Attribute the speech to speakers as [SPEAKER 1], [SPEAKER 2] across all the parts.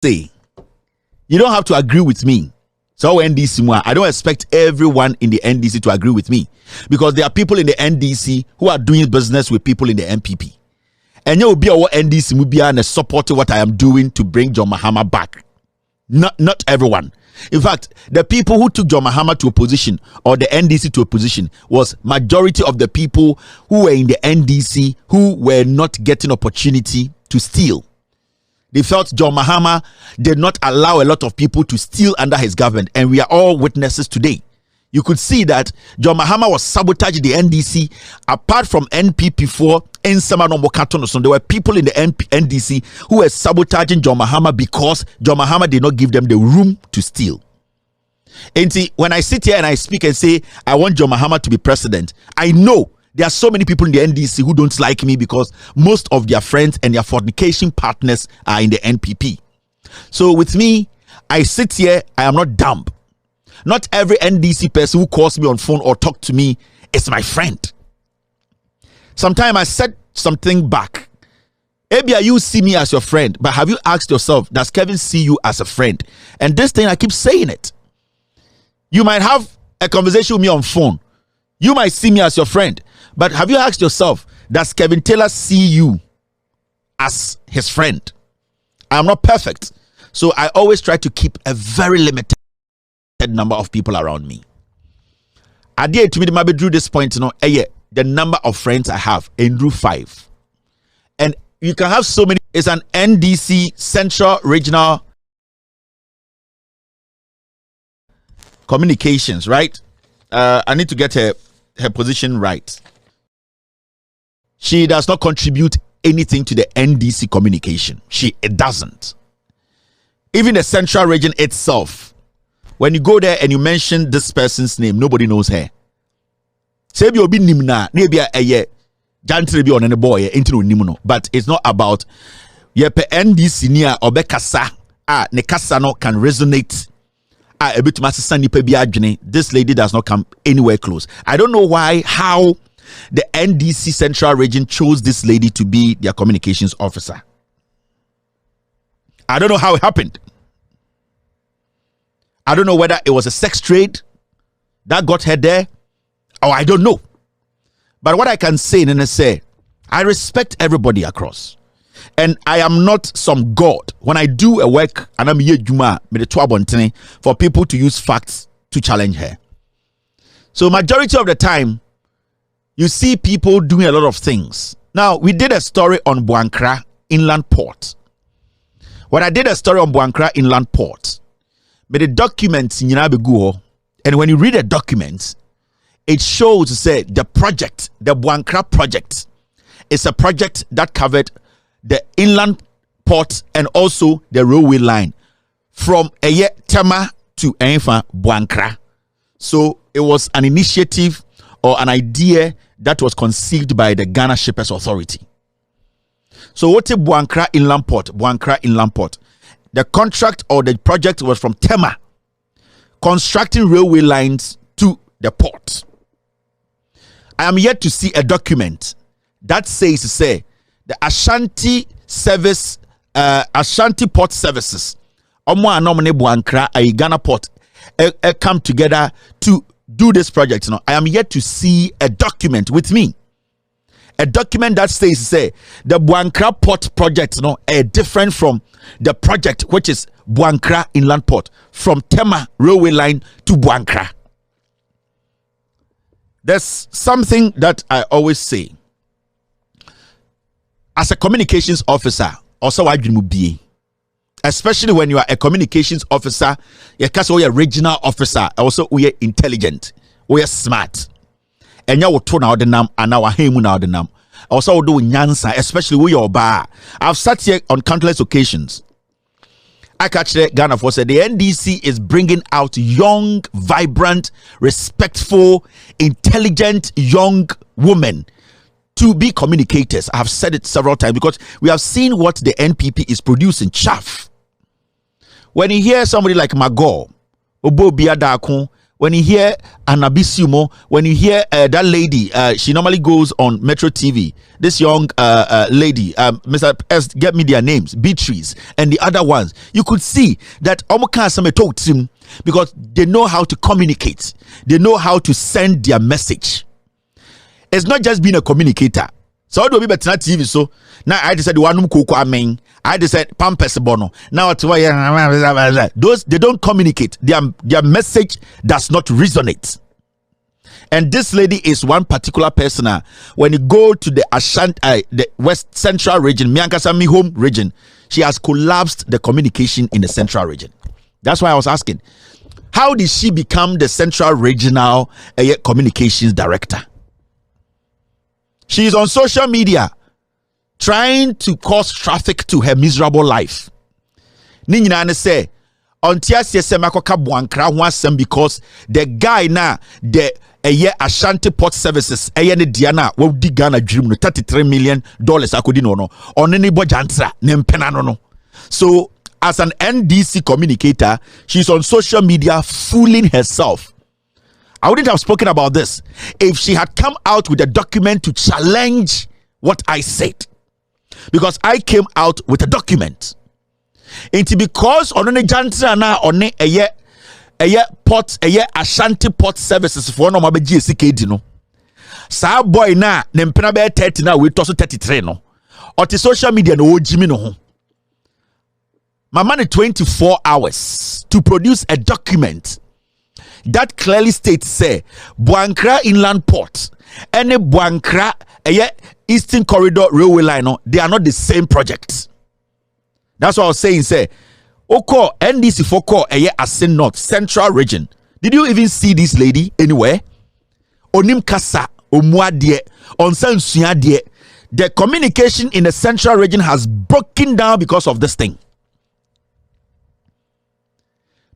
[SPEAKER 1] say, you don't have to agree with me. So NDC, I don't expect everyone in the NDC to agree with me, because there are people in the NDC who are doing business with people in the NPP. And you will be our NDC will be and support what I am doing to bring John Mahama back. Not everyone. In fact, the people who took John Mahama to opposition or the NDC to opposition was majority of the people who were in the NDC who were not getting opportunity to steal. They felt John Mahama did not allow a lot of people to steal under his government, and we are all witnesses today. You could see that John Mahama was sabotaging the NDC. Apart from NPP4 and some there were people in the NDC who were sabotaging John Mahama because John Mahama did not give them the room to steal. And see, when I sit here and I speak and say I want John Mahama to be president, I know there are so many people in the NDC who don't like me because most of their friends and their fornication partners are in the NPP. So with me, I sit here, I am not dumb. Not every NDC person who calls me on phone or talk to me is my friend. Sometimes I said something back. Maybe you see me as your friend, but have you asked yourself, does Kevin see you as a friend? And this thing, I keep saying it. You might have a conversation with me on phone. You might see me as your friend, but have you asked yourself, does Kevin Taylor see you as his friend? I am not perfect, so I always try to keep a very limited number of people around me. I did to me the drew this point, the number of friends I have in Drew 5. And you can have so many. It's an NDC Central Regional Communications, right? I need to get her position right. She does not contribute anything to the NDC communication. It doesn't. Even the Central Region itself, when you go there and you mention this person's name, nobody knows her. Say be obi nimna, maybe a jantre be on any boy into nimuno, but it's not about yepe NDC near obekasa ne kasa no can resonate. A bit this lady does not come anywhere close. I don't know how the NDC Central Region chose this lady to be their communications officer. I don't know how it happened. I don't know whether it was a sex trade that got her there, or I don't know. But what I can say, I respect everybody across. And I am not some god. When I do a work and I'm here for people to use facts to challenge her. So majority of the time, you see people doing a lot of things. Now, we did a story on BOANKRA Inland Port. When I did a story on BOANKRA Inland Port, but the documents in Yinabeguo, and when you read the documents, it shows, say, the project, the BOANKRA project, is a project that covered the inland port and also the railway line from Tema to BOANKRA. So it was an initiative or an idea that was conceived by the Ghana Shippers Authority. So what is BOANKRA Inland Port? BOANKRA Inland Port. The contract or the project was from Tema, constructing railway lines to the port. I am yet to see a document that says, the Ashanti Service, Ashanti Port Services, BOANKRA, a Ghana Port, come together to do this project. I am yet to see a document with me. A document that says, the BOANKRA Port project, different from the project, which is BOANKRA Inland Port, from Tema railway line to BOANKRA. There's something that I always say. As a communications officer, also especially when you are a communications officer, you're a regional officer, also we are intelligent, we are smart. And you will turn out the name and our hemu now the name. Also do nyansa, especially we are bar. I've sat here on countless occasions. I catch the Ghana for said the NDC is bringing out young, vibrant, respectful, intelligent young women to be communicators. I have said it several times because we have seen what the NPP is producing. Chaff. When you hear somebody like Magor, Obo Biadakun, when you hear Anabisumo, when you hear that lady, she normally goes on Metro TV. This young lady, Mr. S, get me their names, Beatrice, and the other ones. You could see that Omoka talk to him because they know how to communicate. They know how to send their message. It's not just being a communicator. So do we better TV so now I decided one koko amen. I decided pampers bono. Now it's why those they don't communicate. Their message does not resonate. And this lady is one particular person. When you go to the Ashanti, the West Central region, Miankasami home region, she has collapsed the communication in the Central region. That's why I was asking, how did she become the Central Regional Communications Director? She is on social media trying to cause traffic to her miserable life. Ninyina say ontia sesema koka BOANKRA ho asem because the guy na the Ashanti Port Services ne Diana wo di Ghana dream no $33 million akodi no onene bojantra ne mpena no. So as an NDC communicator, she's on social media fooling herself. I wouldn't have spoken about this if she had come out with a document to challenge what I said. Because I came out with a document. It's because on the jantra na on a port Ashanti Port Services for no mabe GSK no. Sa boy na nempena be 30 na we toso 33 no. On the social media no ojimi no ho. My man 24 hours to produce a document that clearly states say BOANKRA Inland Port and BOANKRA Eastern Corridor Railway Line, no, they are not the same project. That's what I was saying. Say, Oko NDC for call Asin North Central Region. Did you even see this lady anywhere? Onim Kasa, Omwadie, Onsansuadie. The communication in the Central Region has broken down because of this thing.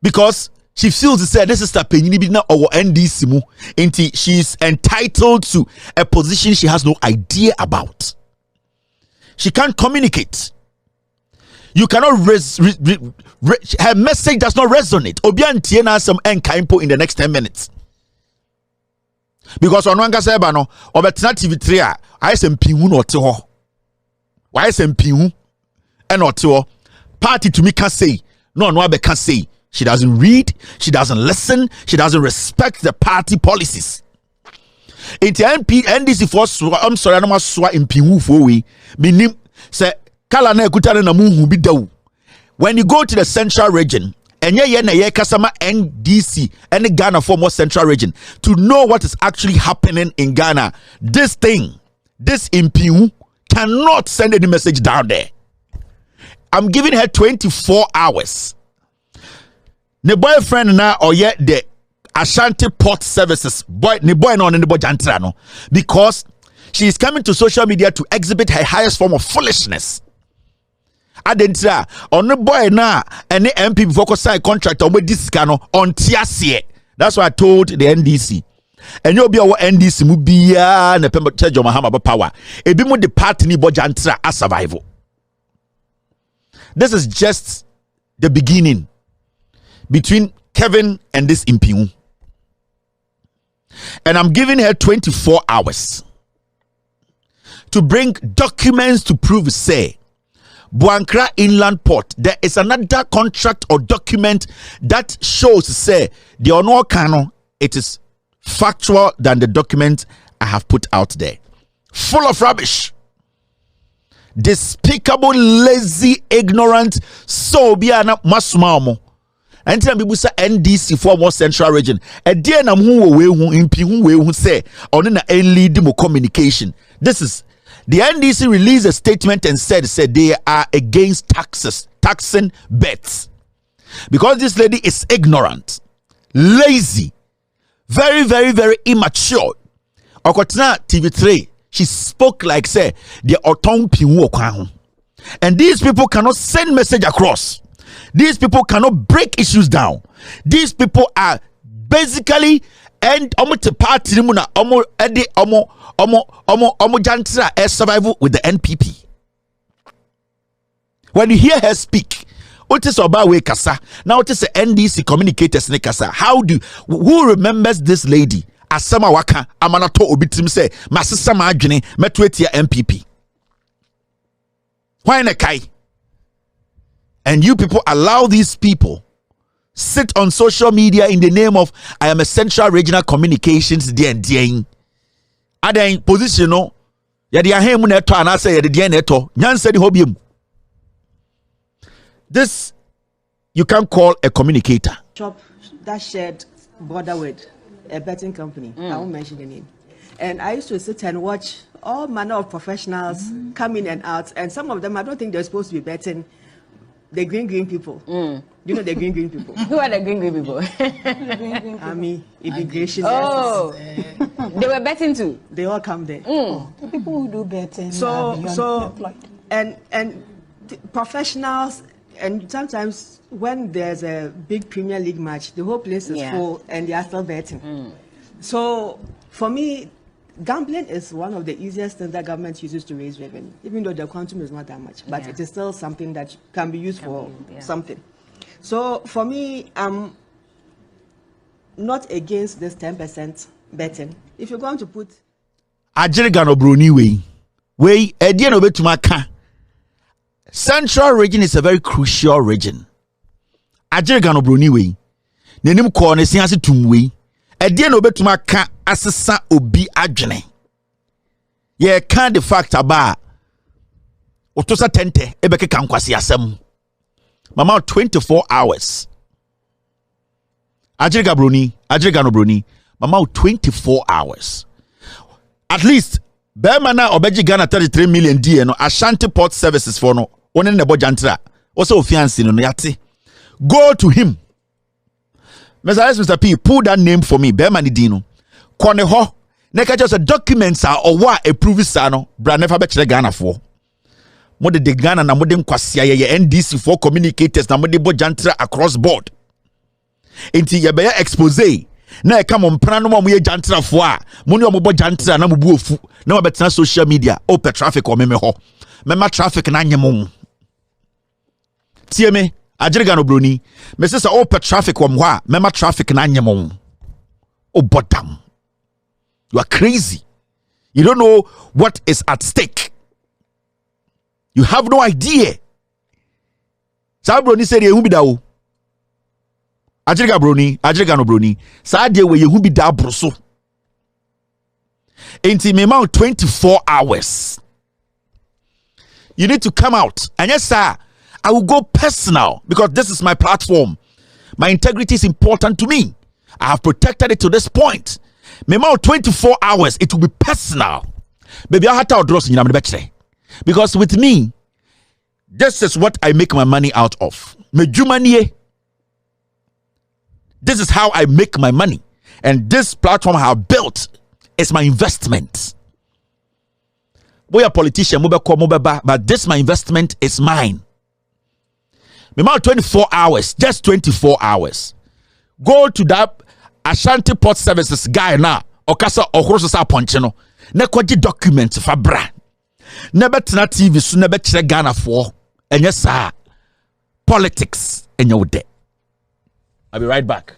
[SPEAKER 1] Because she feels to say this is the penina or NDC mu. She's entitled to a position she has no idea about. She can't communicate. You cannot her message does not resonate. Obiantie na some enkaimpo in the next 10 minutes. Because on wanga seba no obetena TV3 a ISMP hu no te ho. Why ISMP hu e no te ho. Party to me can say no abeka say. She doesn't read, she doesn't listen, she doesn't respect the party policies. NDC for I'm sorry, I'm swa MP for we minim say kala na ekutane na muhu bi daw. When you go to the Central Region, enye na ye kasama NDC and Ghana for more Central Region to know what is actually happening in Ghana. This MP cannot send any message down there. I'm giving her 24 hours. Ne boyfriend na oye the Ashanti Port Services boy ne boy no ne boy jantra no because she is coming to social media to exhibit her highest form of foolishness. Adentra on the boy na any NPP focus sign contract on this no on tiasie. That's why I told the NDC. And you'll be our NDC mu bia na pembo charge your mahama power. Ebi mu the party ni boy jantra a survival. This is just the beginning between Kevin and this Impiu. And I'm giving her 24 hours to bring documents to prove, say, BOANKRA Inland Port, there is another contract or document that shows, say, the honor canon, it is factual than the document I have put out there. Full of rubbish. Despicable, lazy, ignorant, so biana masumamo. And tell people say NDC for more Central Region. A dear nam who we who impi who we who say on in a lead demo communication. This is the NDC released a statement and said they are against taxing bets. Because this lady is ignorant, lazy, very, very, very immature. Okotna TV3, she spoke like say the oton piwu okwan. And these people cannot send message across. These people cannot break issues down. These people are basically and party survival with the NPP. When you hear her speak, What is about way kasa? Now what is the NDC communicators ne kasa? Who remembers this lady? Asama waka amanato obitim say masisa ma adwene metwetia NPP. Why na kai? And you people allow these people sit on social media in the name of I am a central regional communications DN. Aden position no ya dia hemu na eto ana say ya dia na eto nyansa di hobiam. This you can call a communicator.
[SPEAKER 2] Shop that shared border with a betting company. I won't mention the name. And I used to sit and watch all manner of professionals come in and out. And some of them, I don't think they're supposed to be betting. The green people. You know the green people.
[SPEAKER 3] Who are the green people?
[SPEAKER 2] Army, immigration.
[SPEAKER 3] Oh, they were betting too.
[SPEAKER 2] They all come there.
[SPEAKER 4] The people who do betting.
[SPEAKER 2] And professionals. And sometimes when there's a big Premier League match, the whole place is full and they are still betting. So for me, gambling is one of the easiest things that government uses to raise revenue, even though the quantum is not that much, but it is still something that can be used for something. So for me, I'm not against this 10% betting. If you're going to put
[SPEAKER 1] Ajirigano Bruni way Ediano Betumaka. Central region is a very crucial region. Ajirigano Bruni way. Nenim corner siasi tumwe. Ediano Betumaka asesa obi adwene. Ye can the fact about Otosa tente ebeke kankwasi asem. Mama 24 hours. Ajirigano Bruni. Mama 24 hours. At least Bermana obeji Ghana 33 million DN no Ashanti Port Services for no one in the bojantra. Also fiancé no yate. Go to him. Mr. P, pull that name for me. Bermani Dino. Kone ho. Neka just a documents are or what a proof sano. Bra never bet Ghana for. Mode de Ghana na mode nkwasia ye NDC for communicators na mode bojantra across board. Inti ye be expose. Na e come on prano mo ye jantra fo a mo ne omo jantra na mo bu ofu na mo betena social media o pe traffic o meme ho mema traffic na nyem tie me Ajirigano Bruni me say o pe traffic o mo ho a mema traffic na nyem o bodam. You are crazy. You don't know what is at stake. You have no idea. Sabroni said you be da o Ajirigano Bruni. Sadia we you be da broso. Inti me 24 hours. You need to come out. And yes, sir, I will go personal because this is my platform. My integrity is important to me. I have protected it to this point. Me 24 hours, it will be personal. Baby, I had to draw because with me, this is what I make my money out of. Me jumanie. This is how I make my money. And this platform I have built is my investment. We are politicians, but this my investment is mine. Remember 24 hours, just 24 hours. Go to that Ashanti Port Services guy now. Okasa okroso poncheno. Ne kwaji documents for bra. Never tena TV so never chere Ghana for. And yes sir, politics and your day. I'll be right back.